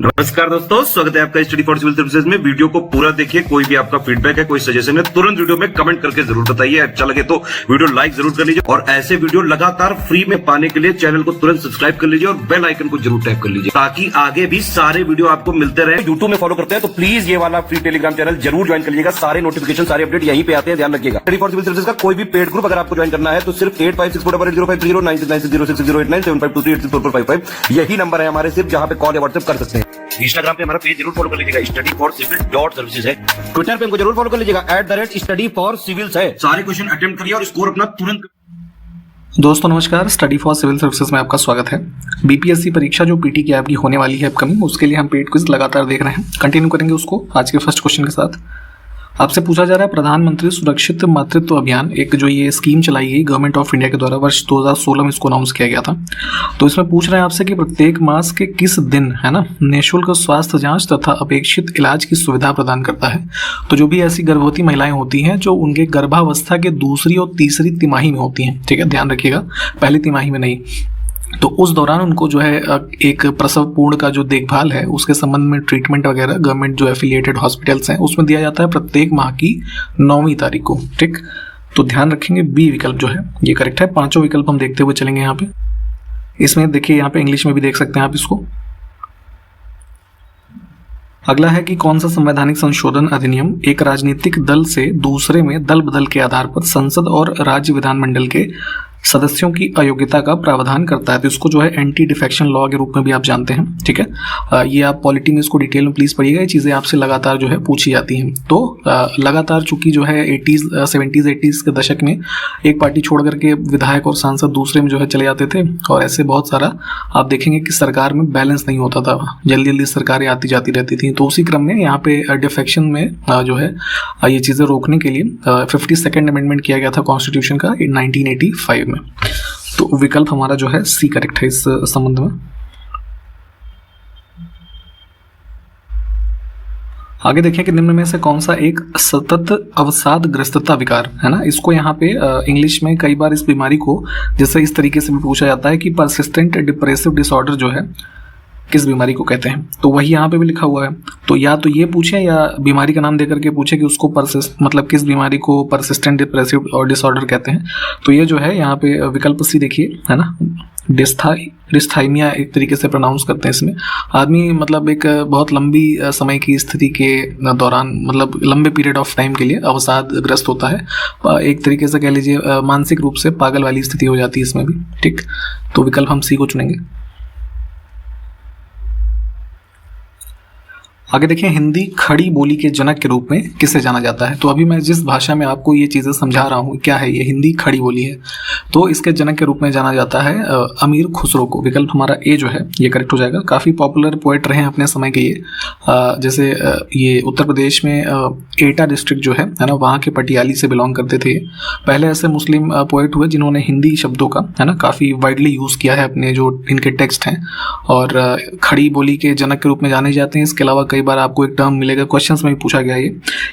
नमस्कार दोस्तों, स्वागत है आपका स्टडी फॉर सिविल सर्विसेज में। वीडियो को पूरा देखिए। कोई भी आपका फीडबैक है, कोई सजेशन है, तुरंत वीडियो में कमेंट करके जरूर बताइए। अच्छा लगे तो वीडियो लाइक जरूर कर लीजिए और ऐसे वीडियो लगातार फ्री में पाने के लिए चैनल को तुरंत सब्सक्राइब कर लीजिए और बेल आइकन को जरूर टैप कर लीजिए ताकि आगे भी सारे वीडियो आपको मिलते रहे। यूट्यूब में फॉलो करते हैं तो प्लीज ये वाला फ्री टेलीग्राम चैनल जरूर ज्वाइन कर लीजिएगा। सारे नोटिफिकेशन, सारे अपडेट यहीं पे आते हैं, ध्यान रखिएगा। स्टडी फॉर सिविल सर्विसेज का कोई भी पेड ग्रुप अगर आपको ज्वाइन करना है तो सिर्फ 856480560609797523864455 यही नंबर है हमारे, सिर्फ जहां पे कॉल या व्हाट्सएप कर सकते हैं। इंस्टाग्राम पे हमारा पेज जरूर फॉलो कर लीजिएगा, studyforcivil.services है। ट्विटर पे हमको जरूर फॉलो कर लीजिएगा, @studyforcivils है। सारे क्वेश्चन अटेम्प्ट करिए और स्कोर अपना तुरंत। दोस्तों नमस्कार, स्टडी फॉर सिविल सर्विसेज में आपका स्वागत है। बीपीएससी परीक्षा जो पीटी की आपकी होने वाली है अपकमिंग, उसके लिए हम पेड क्विज लगातार देख रहे हैं। कंटिन्यू करेंगे उसको आज के फर्स्ट क्वेश्चन के साथ। आपसे पूछा जा रहा है प्रधानमंत्री सुरक्षित मातृत्व अभियान, एक जो ये स्कीम चलाई गई गवर्नमेंट ऑफ इंडिया के द्वारा, वर्ष 2016 में इसको अनाउंस किया गया था। तो इसमें पूछ रहे हैं आपसे कि प्रत्येक मास के किस दिन, है ना, निःशुल्क स्वास्थ्य जांच तथा अपेक्षित इलाज की सुविधा प्रदान करता है। तो जो भी ऐसी गर्भवती महिलाएं होती हैं जो उनके गर्भावस्था के दूसरी और तीसरी तिमाही में होती हैं, ठीक है, ध्यान रखिएगा, पहली तिमाही में नहीं, तो उस दौरान उनको जो है एक प्रसव पूर्ण का जो देखभाल है उसके संबंध में ट्रीटमेंट वगैरह गवर्नमेंट जो एफिलिएटेड हॉस्पिटल्स हैं उसमें दिया जाता है प्रत्येक माह की 9वीं तारीख को। ठीक, तो ध्यान रखेंगे बी विकल्प जो है ये करेक्ट है। पांचों विकल्प हम देखते हुए चलेंगे यहाँ पे। इसमें देखिए, यहाँ पे इंग्लिश में भी देख सकते हैं आप इसको। अगला है कि कौन सा संवैधानिक संशोधन अधिनियम एक राजनीतिक दल से दूसरे में दल बदल के आधार पर संसद और राज्य विधानमंडल के सदस्यों की अयोग्यता का प्रावधान करता है। तो इसको जो है एंटी डिफेक्शन लॉ के रूप में भी आप जानते हैं, ठीक है। ये आप पॉलिटी में इसको डिटेल में प्लीज पढ़िएगा, ये चीज़ें आपसे लगातार जो है पूछी जाती हैं। तो लगातार चूंकि जो है 80s 70s 80s के दशक में एक पार्टी छोड़ करके विधायक और सांसद दूसरे में जो है चले जाते थे और ऐसे बहुत सारा आप देखेंगे कि सरकार में बैलेंस नहीं होता था, जल्दी जल्दी सरकारें आती जाती रहती थी। तो उसी क्रम में यहाँ पे डिफेक्शन में जो है ये चीज़ें रोकने के लिए 52nd अमेंडमेंट किया गया था कॉन्स्टिट्यूशन का 1985 में। तो विकल्प हमारा जो है सी करेक्ट है इस संबंध में। आगे देखें कि निम्न में से कौन सा एक सतत अवसादग्रस्तता विकार है ना, इसको यहाँ पे इंग्लिश में कई बार इस बीमारी को जैसे इस तरीके से भी पूछा जाता है कि परसिस्टेंट डिप्रेसिव डिसऑर्डर जो है किस बीमारी को कहते हैं। तो वही यहाँ पे भी लिखा हुआ है। तो या तो ये पूछे या बीमारी का नाम देकर के पूछे कि उसको मतलब किस बीमारी को परसिस्टेंट डिप्रेसिव और डिसऑर्डर कहते हैं। तो ये जो है यहाँ पे विकल्प सी देखिए, है ना, डिस्थाइमिया एक तरीके से प्रोनाउंस करते हैं। इसमें आदमी मतलब एक बहुत लंबी समय की स्थिति के दौरान, मतलब लंबे पीरियड ऑफ टाइम के लिए अवसादग्रस्त होता है, एक तरीके से कह लीजिए मानसिक रूप से पागल वाली स्थिति हो जाती है इसमें भी। ठीक, तो विकल्प हम सी को चुनेंगे। आगे देखिए, हिंदी खड़ी बोली के जनक के रूप में किसे जाना जाता है। तो अभी मैं जिस भाषा में आपको ये चीज़ें समझा रहा हूँ, क्या है ये हिंदी खड़ी बोली है, तो इसके जनक के रूप में जाना जाता है अमीर खुसरो को। विकल्प हमारा ए जो है ये करेक्ट हो जाएगा। काफ़ी पॉपुलर पोएट रहे हैं अपने समय के ये, जैसे ये उत्तर प्रदेश में एटा डिस्ट्रिक्ट जो है ना, वहाँ के पटियाली से बिलोंग करते थे। पहले ऐसे मुस्लिम पोएट हुए जिन्होंने हिंदी शब्दों का, है ना, काफ़ी वाइडली यूज़ किया है अपने जो इनके टेक्स्ट हैं, और खड़ी बोली के जनक के रूप में जाने जाते हैं। इसके अलावा कई बार आपको एक टर्म मिलेगा, क्वेश्चंस में भी पूछा गया है,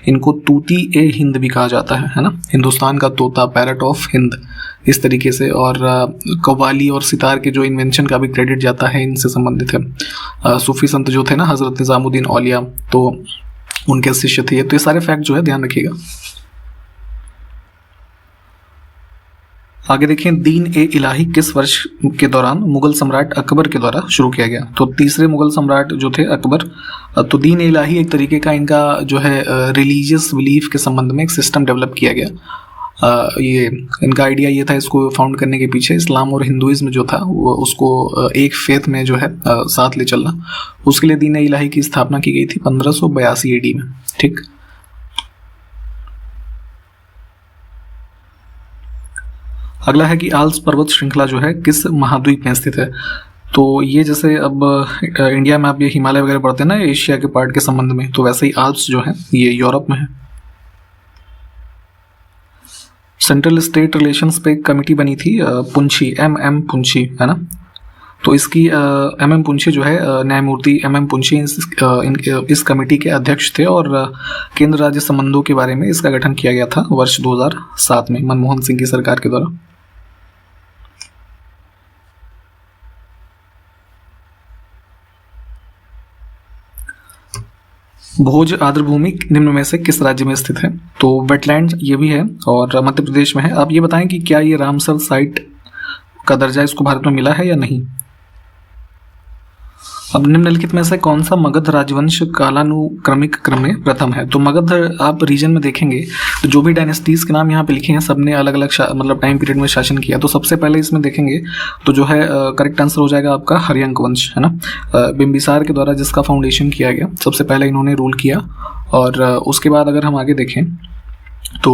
इनको तूती ए हिंद भी कहा जाता है ना, हिंदुस्तान का तोता, पैरट ऑफ हिंद, इस तरीके से। और कव्वाली और सितार के जो इन्वेंशन का भी क्रेडिट जाता है इनसे संबंधित है। सूफी संत जो थे ना, हजरत निजामुद्दीन औलिया, तो उनके शिष्य थे। तो ये सारे फैक्ट जो है ध्यान रखिएगा। आगे देखें, दीन ए इलाही किस वर्ष के दौरान मुगल सम्राट अकबर के द्वारा शुरू किया गया। तो तीसरे मुगल सम्राट जो थे अकबर, तो दीन ए इलाही एक तरीके का इनका जो है रिलीजियस बिलीफ के संबंध में एक सिस्टम डेवलप किया गया। ये इनका आइडिया ये था इसको फाउंड करने के पीछे, इस्लाम और हिंदुइज्म जो था वो उसको एक फेथ में जो है साथ ले चलना, उसके लिए दीन ए इलाही की स्थापना की गई थी 1582 AD में। ठीक, अगला है कि आल्प्स पर्वत श्रृंखला जो है किस महाद्वीप में स्थित है। तो ये जैसे अब इंडिया में आप ये हिमालय वगैरह पढ़ते हैं ना एशिया के पार्ट के संबंध में, तो वैसे ही आल्प्स जो है ये यूरोप में है। सेंट्रल स्टेट रिलेशंस पे एक कमेटी बनी थी पुंछी, MM पुंछी, है ना, तो इसकी MM पुंछी जो है न्यायमूर्ति MM पुंछी इस कमेटी के अध्यक्ष थे और केंद्र राज्य संबंधों के बारे में इसका गठन किया गया था वर्ष 2007 में मनमोहन सिंह की सरकार के द्वारा। भोज आर्द्रभूमि निम्न में से किस राज्य में स्थित है? तो वेटलैंड ये भी है और मध्य प्रदेश में है। आप ये बताएं कि क्या ये रामसर साइट का दर्जा इसको भारत में मिला है या नहीं। अब निम्नलिखित में से कौन सा मगध राजवंश कालानुक्रमिक क्रम में प्रथम है? तो मगध आप रीजन में देखेंगे तो जो भी डायनेस्टीज के नाम यहाँ पे लिखे हैं सबने अलग अलग मतलब टाइम पीरियड में शासन किया। तो सबसे पहले इसमें देखेंगे तो जो है करेक्ट आंसर हो जाएगा आपका हर्यंक वंश, है ना। बिंबिसार के द्वारा जिसका फाउंडेशन किया गया, सबसे पहले इन्होंने रूल किया। और उसके बाद अगर हम आगे देखें तो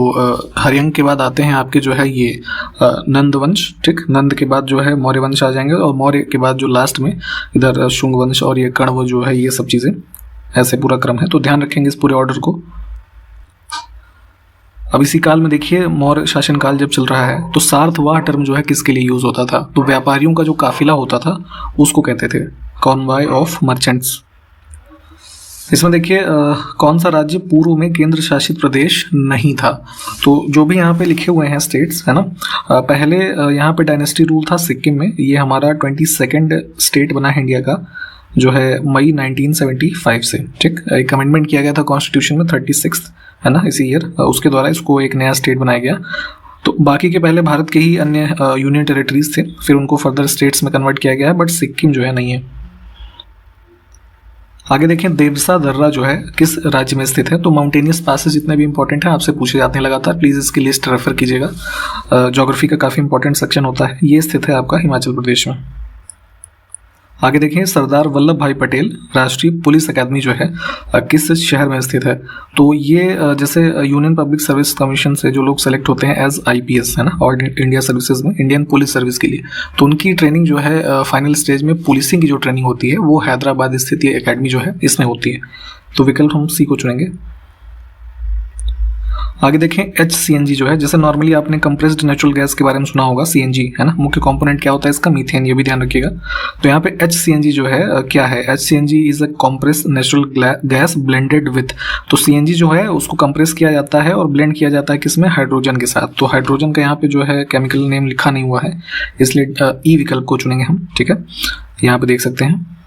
हर्यंक के बाद आते हैं आपके जो है ये नंद वंश, ठीक। नंद के बाद जो है मौर्य वंश आ जाएंगे और मौर्य के बाद जो लास्ट में इधर शुंग वंश और ये कण्व जो है, ये सब चीज़ें ऐसे पूरा क्रम है। तो ध्यान रखेंगे इस पूरे ऑर्डर को। अब इसी काल में देखिए मौर्य शासनकाल जब चल रहा है तो सार्थवाह टर्म जो है किसके लिए यूज होता था? तो व्यापारियों का जो काफिला होता था उसको कहते थे कॉन्वॉय ऑफ मर्चेंट्स। इसमें देखिए कौन सा राज्य पूर्व में केंद्र शासित प्रदेश नहीं था? तो जो भी यहाँ पे लिखे हुए हैं स्टेट्स, है ना, पहले यहाँ पे डायनेस्टी रूल था सिक्किम में। ये हमारा 22nd स्टेट बना है इंडिया का, जो है मई 1975 से, ठीक। एक अमेंडमेंट किया गया था कॉन्स्टिट्यूशन में 36, है ना, इसी ईयर। उसके द्वारा इसको एक नया स्टेट बनाया गया। तो बाकी के पहले भारत के ही अन्य यूनियन टेरिटरीज थे, फिर उनको फर्दर स्टेट्स में कन्वर्ट किया गया है, बट सिक्किम जो है नहीं है। आगे देखें देवसा दर्रा जो है किस राज्य में स्थित है? तो माउंटेनियस पासेस जितने भी इंपॉर्टेंट हैं आपसे पूछे जाते हैं लगातार, प्लीज इसकी लिस्ट रेफर कीजिएगा। ज्योग्राफी का काफी इंपॉर्टेंट सेक्शन होता है। ये स्थित है आपका हिमाचल प्रदेश में। आगे देखें सरदार वल्लभ भाई पटेल राष्ट्रीय पुलिस अकादमी जो है किस शहर में स्थित है? तो ये जैसे यूनियन पब्लिक सर्विस कमीशन से जो लोग सेलेक्ट होते हैं एज आईपीएस, है ना, और इंडिया सर्विसेज में इंडियन पुलिस सर्विस के लिए, तो उनकी ट्रेनिंग जो है फाइनल स्टेज में पुलिसिंग की जो ट्रेनिंग होती है वो हैदराबाद स्थित ये अकेडमी जो है इसमें होती है। तो विकल्प हम सी को चुनेंगे। आगे देखें HCNG जो है, जैसे नॉर्मली आपने कंप्रेस्ड नेचुरल गैस के बारे में सुना होगा, CNG, है ना, मुख्य कंपोनेंट क्या होता है इसका? मीथेन, ये भी ध्यान रखिएगा। तो यहाँ पे HCNG जो है क्या है? HCNG is a compressed natural gas blended with. तो CNG जो है उसको कंप्रेस किया जाता है और ब्लेंड किया जाता है किसमें? हाइड्रोजन के साथ। तो हाइड्रोजन का यहाँ पे जो है केमिकल नेम लिखा नहीं हुआ है, इसलिए ई विकल्प को चुनेंगे हम, ठीक है। यहाँ पे देख सकते हैं।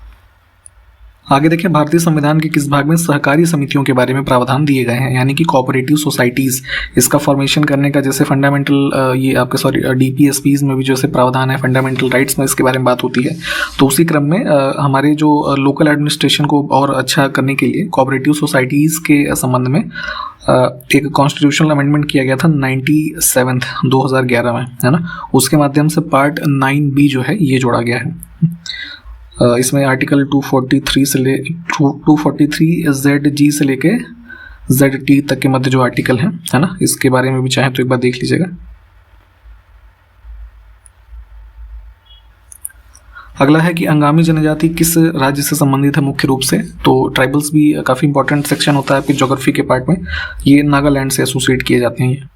आगे देखिए भारतीय संविधान के किस भाग में सहकारी समितियों के बारे में प्रावधान दिए गए हैं, यानी कि कोऑपरेटिव सोसाइटीज, इसका फॉर्मेशन करने का जैसे फंडामेंटल ये आपके DPSPs में भी जैसे प्रावधान है, फंडामेंटल राइट्स में इसके बारे में बात होती है। तो उसी क्रम में हमारे जो लोकल एडमिनिस्ट्रेशन को और अच्छा करने के लिए कोऑपरेटिव सोसाइटीज के संबंध में एक कॉन्स्टिट्यूशनल अमेंडमेंट किया गया था 97 2011 में, है ना। उसके माध्यम से पार्ट 9B जो है ये जोड़ा गया है। इसमें आर्टिकल 243 से 243 ZG से लेके ZT तक के मध्य जो आर्टिकल है ना, इसके बारे में भी चाहे तो एक बार देख लीजिएगा। अगला है कि अंगामी जनजाति किस राज्य से संबंधित है मुख्य रूप से? तो ट्राइबल्स भी काफी इंपॉर्टेंट सेक्शन होता है आपके ज्योग्राफी के पार्ट में, ये नागालैंड से एसोसिएट किए जाते हैं।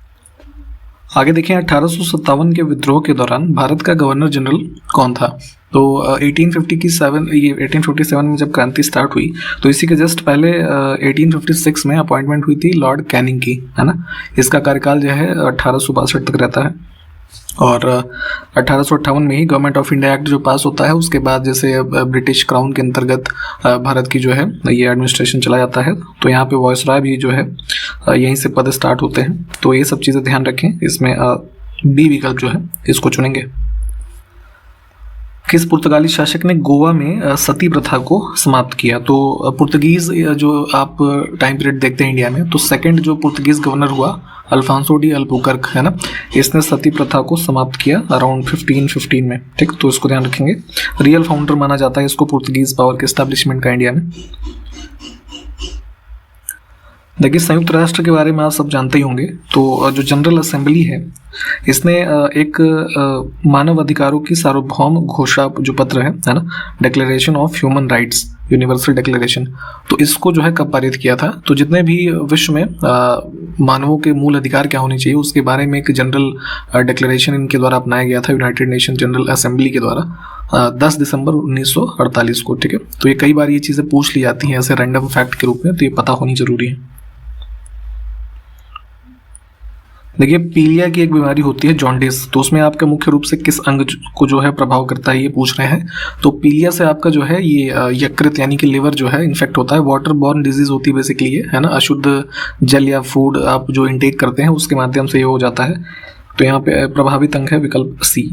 आगे देखें 1857 के विद्रोह के दौरान भारत का गवर्नर जनरल कौन था? तो 1857 में जब क्रांति स्टार्ट हुई तो इसी के जस्ट पहले 1856 में अपॉइंटमेंट हुई थी लॉर्ड कैनिंग की, है ना। इसका कार्यकाल जो है 1862 तक रहता है और 1858 में ही गवर्नमेंट ऑफ इंडिया एक्ट जो पास होता है उसके बाद जैसे ब्रिटिश क्राउन के अंतर्गत भारत की जो है ये एडमिनिस्ट्रेशन चला जाता है। तो यहाँ पे वॉइसरॉय भी जो है यहीं से पद स्टार्ट होते हैं। तो ये सब चीज़ें ध्यान रखें। इसमें बी विकल्प जो है इसको चुनेंगे। किस पुर्तगाली शासक ने गोवा में सती प्रथा को समाप्त किया? तो पुर्तगीज जो आप टाइम पीरियड देखते हैं इंडिया में, तो सेकंड जो पुर्तगीज गवर्नर हुआ अल्फांसो डी अल्बुकर्क, है ना, इसने सती प्रथा को समाप्त किया अराउंड 1515 में, ठीक। तो इसको ध्यान रखेंगे। रियल फाउंडर माना जाता है इसको पुर्तगीज पावर के एस्टेब्लिशमेंट का इंडिया में। देखिए संयुक्त राष्ट्र के बारे में आप सब जानते ही होंगे। तो जो जनरल असेंबली है इसने एक मानव अधिकारों की सार्वभौम घोषणा जो पत्र है ना, declaration of human rights, universal declaration, तो इसको जो है कब पारित किया था? तो जितने भी विश्व में मानवों के मूल अधिकार क्या होने चाहिए उसके बारे में एक जनरल डिक्लेरेशन इनके द्वारा अपनाया गया था यूनाइटेड नेशन जनरल असेंबली के द्वारा 10 दिसंबर 1948 को, ठीक है। तो ये कई बार ये चीज़ें पूछ ली जाती हैं ऐसे रैंडम फैक्ट के रूप में, तो ये पता होनी जरूरी है। देखिए पीलिया की एक बीमारी होती है जॉन्डिस, तो उसमें आपका मुख्य रूप से किस अंग को जो है प्रभाव करता है ये पूछ रहे हैं। तो पीलिया से आपका जो है ये यकृत यानी कि लिवर जो है इन्फेक्ट होता है। वाटर बॉर्न डिजीज होती है बेसिकली ये, है ना। अशुद्ध जल या फूड आप जो इंटेक करते हैं उसके माध्यम से ये हो जाता है। तो यहाँ पे प्रभावित अंग है विकल्प सी।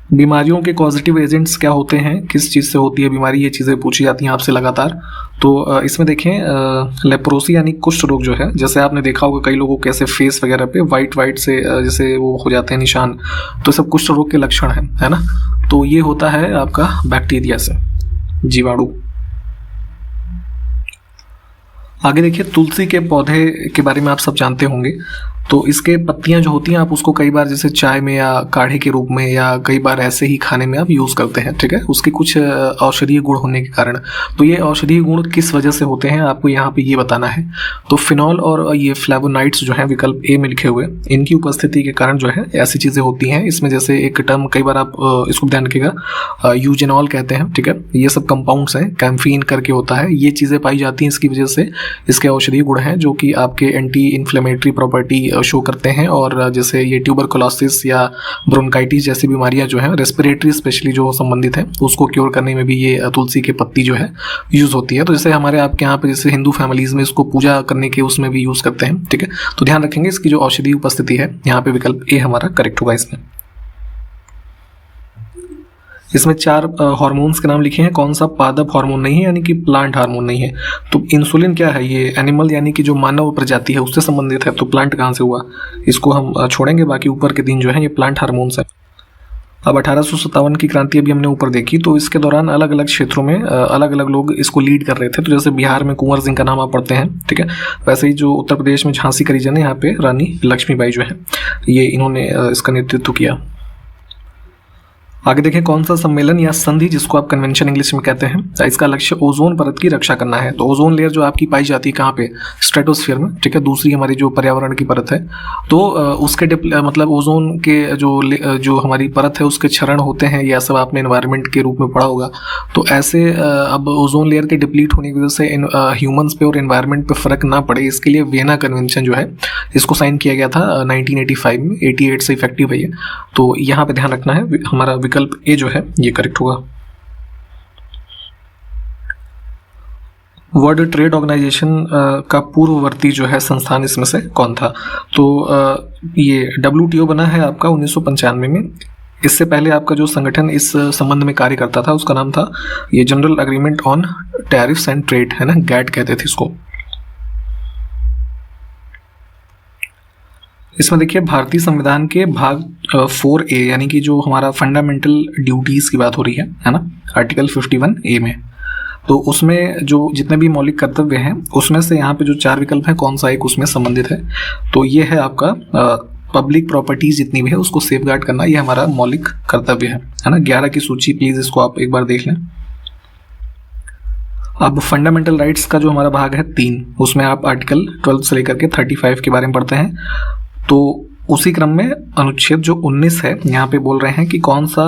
बीमारियों के कॉजेटिव एजेंट्स क्या होते हैं, किस चीज़ से होती है बीमारी, ये चीज़ें पूछी जाती हैं आपसे लगातार। तो इसमें देखें लेप्रोसी यानी कुष्ठ रोग जो है, जैसे आपने देखा होगा कई लोगों के ऐसे फेस वगैरह पे वाइट से जैसे वो हो जाते हैं निशान, तो सब कुष्ठ रोग के लक्षण हैं, है ना। तो ये होता है आपका बैक्टीरिया से, जीवाणु। आगे देखिए तुलसी के पौधे के बारे में आप सब जानते होंगे। तो इसके पत्तियां जो होती हैं आप उसको कई बार जैसे चाय में या काढ़े के रूप में या कई बार ऐसे ही खाने में आप यूज़ करते हैं, ठीक है। उसके कुछ औषधीय गुण होने के कारण। तो ये औषधीय गुण किस वजह से होते हैं आपको यहाँ पे ये बताना है। तो फिनॉल और ये फ्लेवोनाइड्स जो है विकल्प ए में लिखे हुए, इनकी उपस्थिति के कारण जो है ऐसी चीज़ें होती हैं। इसमें जैसे एक टर्म कई बार आप इसको ध्यान रखिएगा, यूजेनॉल कहते हैं, ठीक है। ये सब कंपाउंड्स हैं, कैम्फीन करके होता है, ये चीज़ें पाई जाती हैं। इसकी वजह से इसके औषधीय गुण हैं जो कि आपके एंटी इन्फ्लेमेटरी प्रॉपर्टी शो करते हैं। और जैसे ये ट्यूबरकुलोसिस या ब्रोंकाइटिस जैसी बीमारियां जो है रेस्पिरेटरी स्पेशली जो संबंधित है उसको क्योर करने में भी ये तुलसी की पत्ती जो है यूज़ होती है। तो जैसे हमारे आपके यहाँ पे जैसे हिंदू फैमिलीज में इसको पूजा करने के उसमें भी यूज़ करते हैं, ठीक है। तो ध्यान रखेंगे इसकी जो औषधीय उपस्थिति है, यहाँ पे विकल्प ए हमारा करेक्ट होगा। इसमें 4 हार्मोन्स के नाम लिखे हैं, कौन सा पादप हार्मोन नहीं है यानी कि प्लांट हार्मोन नहीं है। तो इंसुलिन क्या है, ये एनिमल यानी कि जो मानव प्रजाति है उससे संबंधित है, तो प्लांट कहाँ से हुआ, इसको हम छोड़ेंगे। बाकी ऊपर के 3 जो है ये प्लांट हार्मोन्स है। अब 1857 की क्रांति अभी हमने ऊपर देखी, तो इसके दौरान अलग अलग क्षेत्रों में अलग अलग लोग इसको लीड कर रहे थे। तो जैसे बिहार में कुंवर सिंह का नाम आप पढ़ते हैं, ठीक है। वैसे ही जो उत्तर प्रदेश में झांसी की रीजन है, यहाँ पे रानी लक्ष्मीबाई जो है ये इन्होंने इसका नेतृत्व किया। आगे देखें कौन सा सम्मेलन या संधि, जिसको आप कन्वेंशन इंग्लिश में कहते हैं, इसका लक्ष्य ओजोन परत की रक्षा करना है। तो ओजोन लेयर जो आपकी पाई जाती है कहाँ पे, स्ट्रेटोस्फीयर में, ठीक है। दूसरी हमारी जो पर्यावरण की परत है, तो उसके मतलब ओजोन के जो हमारी परत है उसके क्षरण होते हैं, यह सब आपने एनवायरनमेंट के रूप में पढ़ा होगा। तो ऐसे अब ओजोन लेयर के डिप्लीट होने की वजह से ह्यूमंस पे और एनवायरनमेंट पे फर्क ना पड़े, इसके लिए वियना कन्वेंशन जो है इसको साइन किया गया था 1985 में। 88 से इफेक्टिव है ये। तो यहाँ पे ध्यान रखना है, हमारा विकल्प ए जो है ये करेक्ट होगा। वर्ल्ड ट्रेड ऑर्गेनाइजेशन का पूर्ववर्ती जो है संस्थान इसमें से कौन था। तो ये WTO बना है आपका 1995 में। इससे पहले आपका जो संगठन इस संबंध में कार्य करता था उसका नाम था ये general agreement on tariffs and trade, है ना, गैट कहते थे इसको। इसमें देखिए भारतीय संविधान के भाग 4A यानी कि जो हमारा फंडामेंटल ड्यूटीज की बात हो रही है ना, आर्टिकल 51A में। तो उसमें जो जितने भी मौलिक कर्तव्य हैं उसमें से यहाँ पे जो 4 विकल्प हैं कौन सा एक उसमें संबंधित है। तो ये है आपका पब्लिक प्रॉपर्टीज जितनी भी है उसको सेफगार्ड करना, ये हमारा मौलिक कर्तव्य है ना। 11 की सूची प्लीज इसको आप एक बार देख लें। अब फंडामेंटल राइट्स का जो हमारा भाग है 3, उसमें आप आर्टिकल 12 से लेकर के 35 के बारे में पढ़ते हैं। तो उसी क्रम में अनुच्छेद जो 19 है यहाँ पे बोल रहे हैं कि कौन सा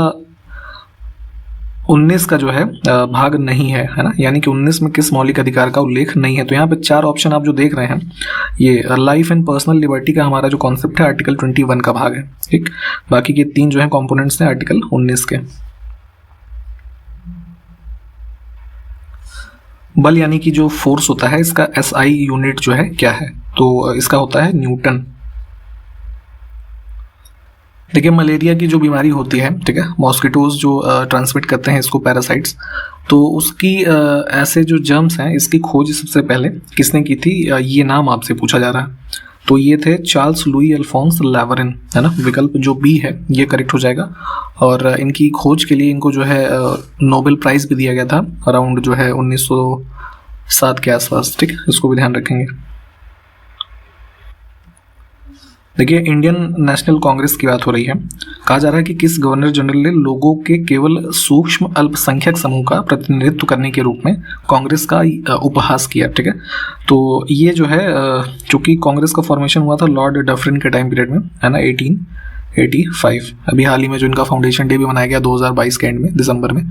19 का जो है भाग नहीं है, है ना, यानी कि 19 में किस मौलिक अधिकार का उल्लेख नहीं है। तो यहाँ पे 4 ऑप्शन आप जो देख रहे हैं ये लाइफ एंड पर्सनल लिबर्टी का हमारा जो कॉन्सेप्ट है आर्टिकल 21 का भाग है, ठीक। बाकी के 3 जो है कॉम्पोनेंट्स हैं आर्टिकल 19 के। बल यानी कि जो फोर्स होता है इसका SI यूनिट जो है क्या है, तो इसका होता है न्यूटन। देखिए मलेरिया की जो बीमारी होती है, ठीक है, मॉस्किटोज जो ट्रांसमिट करते हैं इसको, पैरासाइट्स, तो उसकी ऐसे जो जर्म्स हैं इसकी खोज सबसे पहले किसने की थी, ये नाम आपसे पूछा जा रहा है। तो ये थे चार्ल्स लुई अल्फोंस लेवरिन, है ना। विकल्प जो बी है ये करेक्ट हो जाएगा। और इनकी खोज के लिए इनको जो है नोबेल प्राइज भी दिया गया था अराउंड जो है 1907 के आसपास, ठीक है, इसको भी ध्यान रखेंगे। देखिए इंडियन नेशनल कांग्रेस की बात हो रही है। कहा जा रहा है कि किस गवर्नर जनरल ने लोगों के केवल सूक्ष्म अल्पसंख्यक समूह का प्रतिनिधित्व करने के रूप में कांग्रेस का उपहास किया, ठीक है। तो ये जो है चूंकि कांग्रेस का फॉर्मेशन हुआ था लॉर्ड डफरिन के टाइम पीरियड में, है ना, 1885। अभी हाल ही में जो इनका फाउंडेशन डे भी मनाया गया 2022 के एंड में, दिसंबर में।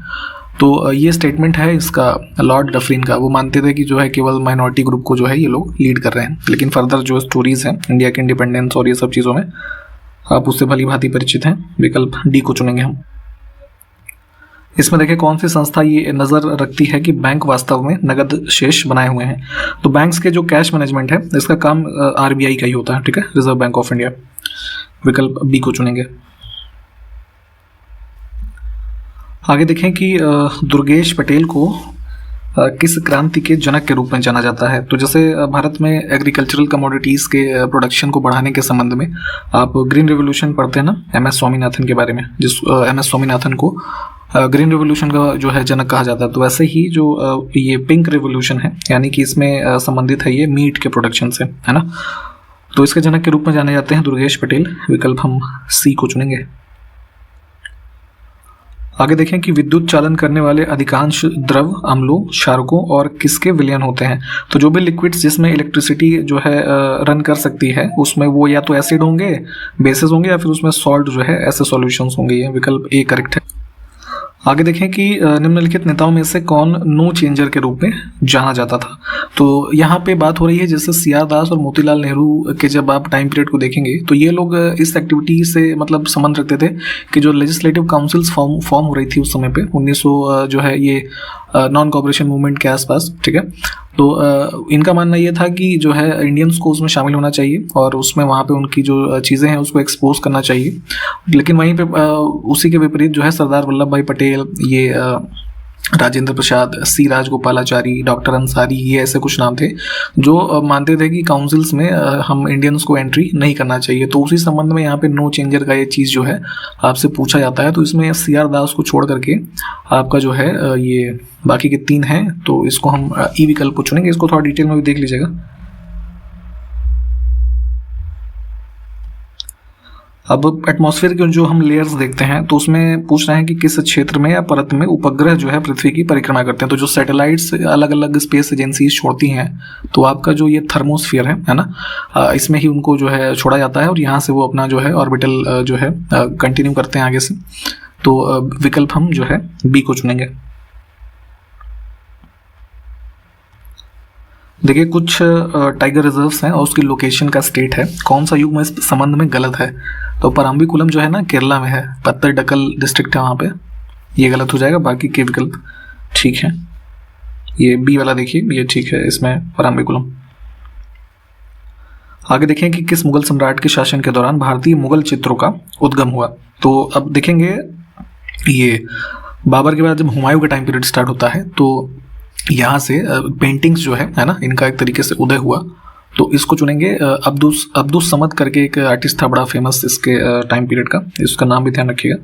तो ये स्टेटमेंट है इसका लॉर्ड डफरिन का। वो मानते थे कि जो है केवल माइनॉरिटी ग्रुप को जो है ये लोग लीड कर रहे हैं, लेकिन फर्दर जो स्टोरीज हैं इंडिया के इंडिपेंडेंस और ये सब चीज़ों में आप उससे भली भांति परिचित हैं। विकल्प डी को चुनेंगे हम। इसमें देखिए कौन सी संस्था ये नज़र रखती है कि बैंक वास्तव में नगद शेष बनाए हुए हैं। तो बैंक्स के जो कैश मैनेजमेंट है इसका काम आरबीआई का ही होता है, ठीक है, रिजर्व बैंक ऑफ इंडिया। विकल्प बी को चुनेंगे। आगे देखें कि दुर्गेश पटेल को किस क्रांति के जनक के रूप में जाना जाता है। तो जैसे भारत में एग्रीकल्चरल कमोडिटीज़ के प्रोडक्शन को बढ़ाने के संबंध में आप ग्रीन रेवोल्यूशन पढ़ते हैं ना, एम एस स्वामीनाथन के बारे में, जिस एम एस स्वामीनाथन को ग्रीन रेवोल्यूशन का जो है जनक कहा जाता है। तो वैसे ही जो ये पिंक रेवोल्यूशन है, यानी कि इसमें संबंधित है ये मीट के प्रोडक्शन से, है ना। तो इसके जनक के रूप में जाने जाते हैं दुर्गेश पटेल। विकल्प हम सी को चुनेंगे। आगे देखें कि विद्युत चालन करने वाले अधिकांश द्रव अम्लों, क्षारकों और किसके विलयन होते हैं। तो जो भी लिक्विड्स जिसमें इलेक्ट्रिसिटी जो है रन कर सकती है उसमें वो या तो एसिड होंगे, बेसिस होंगे, या फिर उसमें सॉल्ट जो है ऐसे सॉल्यूशंस होंगे। ये विकल्प ए करेक्ट है। आगे देखें कि निम्नलिखित नेताओं में से कौन नो चेंजर के रूप में जाना जाता था। तो यहाँ पे बात हो रही है जैसे सी आर दास और मोतीलाल नेहरू के जब आप टाइम पीरियड को देखेंगे तो ये लोग इस एक्टिविटी से मतलब संबंध रखते थे कि जो लेजिस्लेटिव काउंसिल्स फॉर्म हो रही थी उस समय पे 1900 जो है ये नॉन कॉपरेशन मूवमेंट के आसपास, ठीक है। तो इनका मानना ये था कि जो है इंडियंस को उसमें शामिल होना चाहिए और उसमें वहाँ पे उनकी जो चीज़ें हैं उसको एक्सपोज करना चाहिए। लेकिन वहीं पे उसी के विपरीत जो है सरदार वल्लभ भाई पटेल, ये राजेंद्र प्रसाद, सी राजगोपालाचारी, डॉक्टर अंसारी, ये ऐसे कुछ नाम थे जो मानते थे कि काउंसिल्स में हम इंडियंस को एंट्री नहीं करना चाहिए। तो उसी संबंध में यहाँ पे नो चेंजर का ये चीज़ जो है आपसे पूछा जाता है। तो इसमें सी आर दास को छोड़ करके आपका जो है ये बाकी के 3 हैं, तो इसको हम ई विकल्प को चुनेंगे। इसको थोड़ा डिटेल में भी देख लीजिएगा। अब एटमॉस्फेयर के जो हम लेयर्स देखते हैं तो उसमें पूछ रहे हैं कि किस क्षेत्र में या परत में उपग्रह जो है पृथ्वी की परिक्रमा करते हैं। तो जो सैटेलाइट्स अलग अलग स्पेस एजेंसीज छोड़ती हैं तो आपका जो ये थर्मोस्फीयर है ना, इसमें ही उनको जो है छोड़ा जाता है और यहाँ से वो अपना जो है ऑर्बिटल जो है कंटिन्यू करते हैं आगे से। तो विकल्प हम जो है बी को चुनेंगे। देखिए कुछ टाइगर रिजर्व्स हैं और उसकी लोकेशन का स्टेट है, कौन सा युग में इस संबंध में गलत है। तो पराम्बीकुलम जो है ना केरला में है, पत्तरडकल डिस्ट्रिक्ट है वहाँ पे, ये गलत हो जाएगा। बाकी के विकल्प ठीक है। ये बी वाला देखिए ये ठीक है, इसमें पराम्बीकुलम। आगे देखें कि किस मुगल सम्राट के शासन के दौरान भारतीय मुगल चित्रों का उद्गम हुआ। तो अब देखेंगे ये बाबर के बाद जब हुमायूं का टाइम पीरियड स्टार्ट होता है तो यहाँ से पेंटिंग्स जो है ना, इनका एक तरीके से उदय हुआ। तो इसको चुनेंगे। अब्दुस समद करके एक आर्टिस्ट था बड़ा फेमस इसके टाइम पीरियड का, इसका नाम भी ध्यान रखिएगा।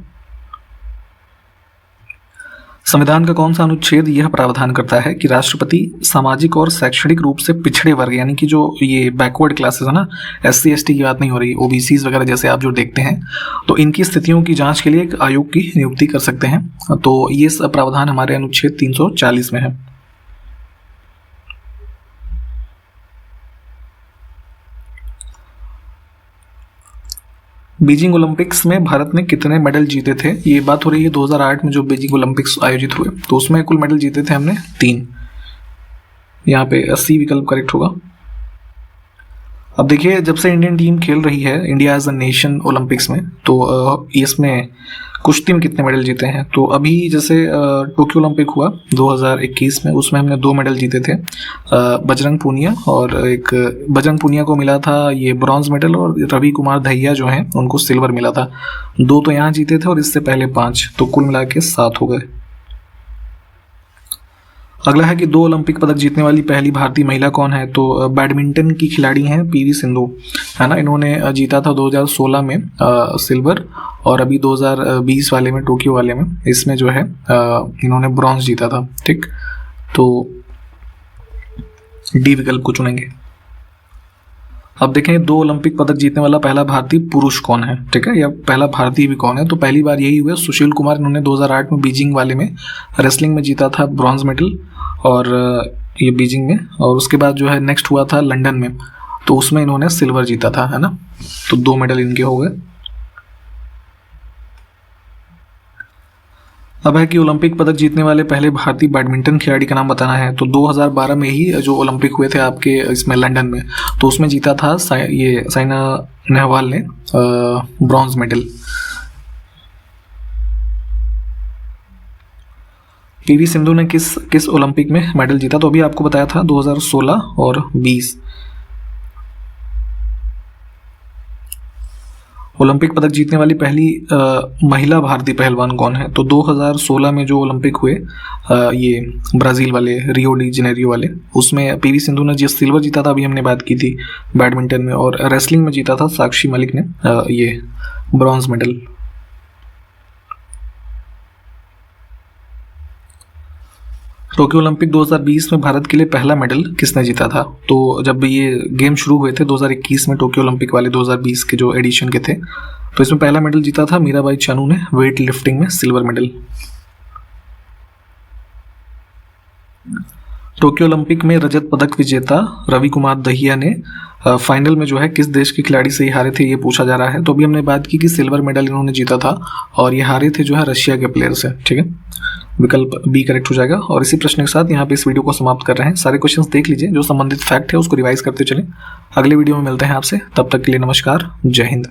संविधान का कौन सा अनुच्छेद यह प्रावधान करता है कि राष्ट्रपति सामाजिक और शैक्षणिक रूप से पिछड़े वर्ग, यानी कि जो ये बैकवर्ड क्लासेस है ना, SC ST की बात नहीं हो रही, OBCs वगैरह जैसे आप जो देखते हैं, तो इनकी स्थितियों की जांच के लिए एक आयोग की नियुक्ति कर सकते हैं। तो ये प्रावधान हमारे अनुच्छेद 340 में है। बीजिंग ओलंपिक्स में भारत ने कितने मेडल जीते थे। ये बात हो रही है 2008 में जो बीजिंग ओलंपिक्स आयोजित हुए, तो उसमें कुल मेडल जीते थे हमने 3। यहाँ पे 80 विकल्प करेक्ट होगा। अब देखिए जब से इंडियन टीम खेल रही है India as a nation Olympics में, तो इसमें कुश्ती में कितने मेडल जीते हैं। तो अभी जैसे टोक्यो ओलंपिक हुआ 2021 में, उसमें हमने 2 मेडल जीते थे, बजरंग पूनिया, और एक बजरंग पूनिया को मिला था ये ब्रॉन्ज मेडल और रवि कुमार दहिया जो हैं उनको सिल्वर मिला था। 2 तो यहाँ जीते थे और इससे पहले 5, तो कुल मिला के 7 हो गए। अगला है कि 2 ओलंपिक पदक जीतने वाली पहली भारतीय महिला कौन है। तो बैडमिंटन की खिलाड़ी हैं PV सिंधु, है ना। इन्होंने जीता था 2016 में सिल्वर, और अभी 2020 वाले में टोक्यो वाले में इसमें जो है इन्होंने ब्रॉन्ज जीता था, ठीक। तो डी विकल्प को चुनेंगे। अब देखें 2 ओलंपिक पदक जीतने वाला पहला भारतीय पुरुष कौन है, ठीक है, या पहला भारतीय भी कौन है। तो पहली बार यही हुआ सुशील कुमार, इन्होंने 2008 में बीजिंग वाले में रेसलिंग में जीता था ब्रॉन्ज मेडल, और ये बीजिंग में, और उसके बाद जो है नेक्स्ट हुआ था लंदन में, तो उसमें इन्होंने सिल्वर जीता था, है ना। तो 2 मेडल इनके हो गए। अब है कि ओलंपिक पदक जीतने वाले पहले भारतीय बैडमिंटन खिलाड़ी का नाम बताना है। तो 2012 में ही जो ओलंपिक हुए थे आपके इसमें लंदन में, तो उसमें जीता था ये साइना नेहवाल ने ब्रॉन्ज मेडल। पीवी सिंधु ने किस ओलंपिक में मेडल जीता? तो अभी आपको बताया था 2016 और 20। ओलंपिक पदक जीतने वाली पहली महिला भारतीय पहलवान कौन है? तो 2016 में जो ओलंपिक हुए ये ब्राज़ील वाले, रियो डी जेनेरियो वाले, उसमें पीवी सिंधु ने जो सिल्वर जीता था, अभी हमने बात की थी बैडमिंटन में, और रेसलिंग में जीता था साक्षी मलिक ने ये ब्रॉन्ज मेडल। टोक्यो ओलंपिक 2020 में भारत के लिए पहला मेडल किसने जीता था? तो जब ये गेम शुरू हुए थे 2021 में, टोक्यो ओलंपिक वाले 2020 के जो एडिशन के थे, तो इसमें पहला मेडल जीता था मीराबाई चानू ने वेट लिफ्टिंग में सिल्वर मेडल। टोक्यो ओलंपिक में रजत पदक विजेता रवि कुमार दहिया ने फाइनल में जो है किस देश के खिलाड़ी से ही हारे थे, ये पूछा जा रहा है। तो अभी हमने बात की कि सिल्वर मेडल इन्होंने जीता था और ये हारे थे जो है रशिया के प्लेयर से। ठीक है, विकल्प बी करेक्ट हो जाएगा। और इसी प्रश्न के साथ यहाँ पे इस वीडियो को समाप्त कर रहे हैं। सारे क्वेश्चंस देख लीजिए, जो संबंधित फैक्ट है उसको रिवाइज करते चलें। अगले वीडियो में मिलते हैं आपसे, तब तक के लिए नमस्कार, जय हिंद।